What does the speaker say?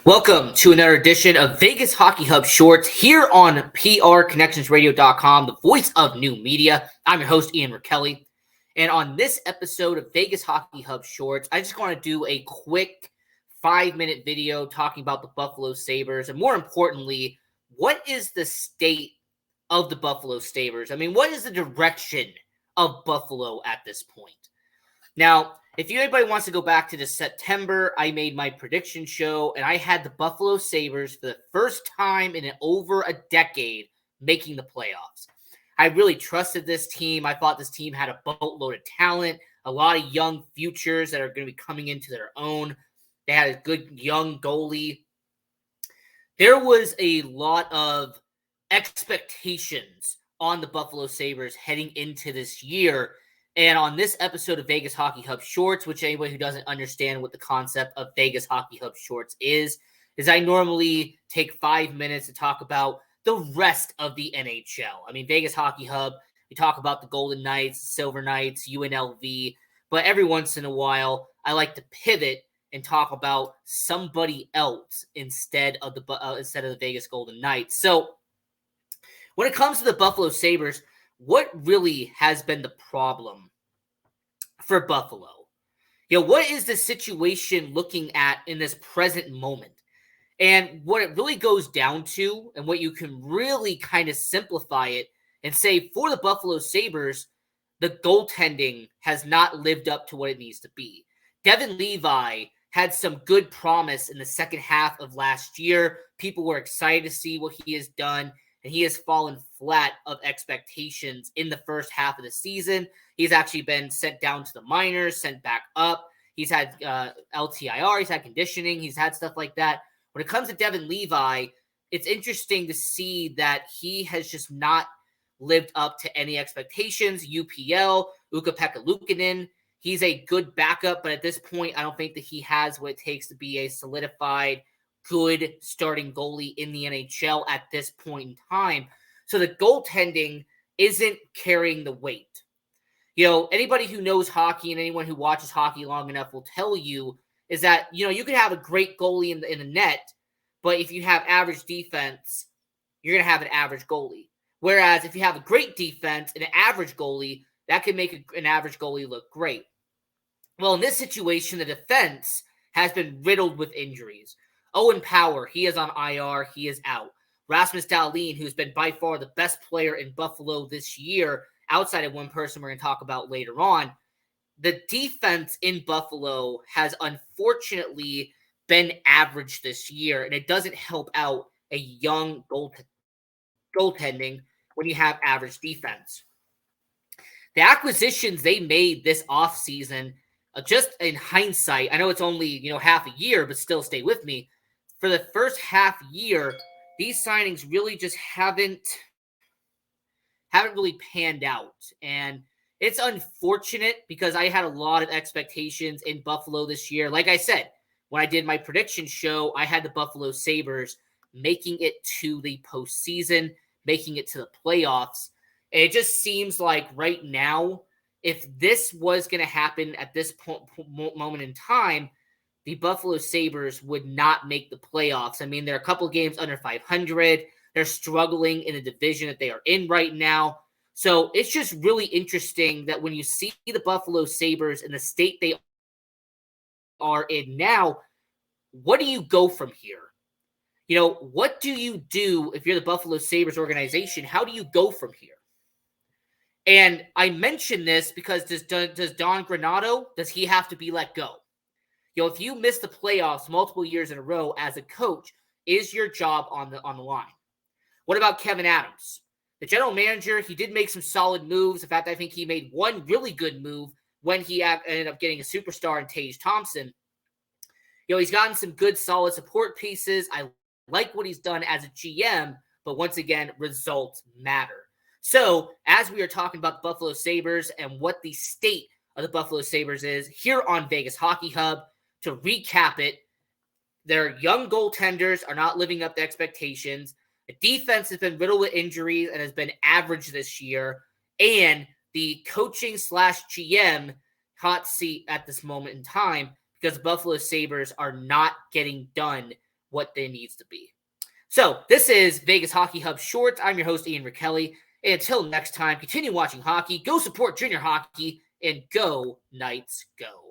Welcome to another edition of Vegas Hockey Hub Shorts here on PRConnectionsRadio.com, the voice of new media. I'm your host, Ian Rachiele. And on this episode of Vegas Hockey Hub Shorts, I just want to do a quick 5-minute video talking about the Buffalo Sabres. And more importantly, what is the state of the Buffalo Sabres? I mean, what is the direction of Buffalo at this point? Now, if anybody wants to go back to the September, I made my prediction show, and I had the Buffalo Sabres for the first time in over a decade making the playoffs. I really trusted this team. I thought this team had a boatload of talent, a lot of young futures that are going to be coming into their own. They had a good young goalie. There was a lot of expectations on the Buffalo Sabres heading into this year. And on this episode of Vegas Hockey Hub Shorts, which anybody who doesn't understand what the concept of Vegas Hockey Hub Shorts is I normally take 5 minutes to talk about the rest of the NHL. I mean, Vegas Hockey Hub, we talk about the Golden Knights, Silver Knights, UNLV, but every once in a while, I like to pivot and talk about somebody else instead of the Vegas Golden Knights. So when it comes to the Buffalo Sabres, what really has been the problem for Buffalo? What is the situation looking at in this present moment? And what it really goes down to, and what you can really kind of simplify it and say for the Buffalo Sabres, the goaltending has not lived up to what it needs to be. Devin Levi had some good promise in the second half of last year. People were excited to see what he has done, and he has fallen flat of expectations in the first half of the season. He's actually been sent down to the minors, sent back up. He's had LTIR, he's had conditioning, he's had stuff like that. When it comes to Devin Levi, it's interesting to see that he has just not lived up to any expectations. UPL, Ukko-Pekka Luukkonen, he's a good backup, but at this point, I don't think that he has what it takes to be a solidified, good starting goalie in the NHL at this point in time. So the goaltending isn't carrying the weight. Anybody who knows hockey and anyone who watches hockey long enough will tell you is that, you can have a great goalie in the net, but if you have average defense, you're going to have an average goalie. Whereas if you have a great defense and an average goalie, that can make an average goalie look great. Well, in this situation, the defense has been riddled with injuries. Owen Power, he is on IR. He is out. Rasmus Dahlin, who's been by far the best player in Buffalo this year, outside of one person we're going to talk about later on. The defense in Buffalo has unfortunately been average this year, and it doesn't help out a young goaltending when you have average defense. The acquisitions they made this offseason, just in hindsight, I know it's only half a year, but still stay with me. For the first half year, these signings really just haven't really panned out. And it's unfortunate because I had a lot of expectations in Buffalo this year. Like I said, when I did my prediction show, I had the Buffalo Sabres making it to the postseason, making it to the playoffs. And it just seems like right now, if this was going to happen at this moment in time, the Buffalo Sabres would not make the playoffs. I mean, they're a couple games under 500. They're struggling in the division that they are in right now. So it's just really interesting that when you see the Buffalo Sabres in the state they are in now, what do you go from here? What do you do if you're the Buffalo Sabres organization? How do you go from here? And I mention this because does Don Granato, does he have to be let go? If you miss the playoffs multiple years in a row as a coach, is your job on the line? What about Kevin Adams? The general manager, he did make some solid moves. In fact, I think he made one really good move when he ended up getting a superstar in Tage Thompson. He's gotten some good, solid support pieces. I like what he's done as a GM, but once again, results matter. So, as we are talking about the Buffalo Sabres and what the state of the Buffalo Sabres is here on Vegas Hockey Hub, to recap it, their young goaltenders are not living up to expectations. The defense has been riddled with injuries and has been average this year. And the coaching / GM hot seat at this moment in time because the Buffalo Sabres are not getting done what they needs to be. So this is Vegas Hockey Hub Shorts. I'm your host, Ian Rachiele. And until next time, continue watching hockey, go support junior hockey, and go Knights go.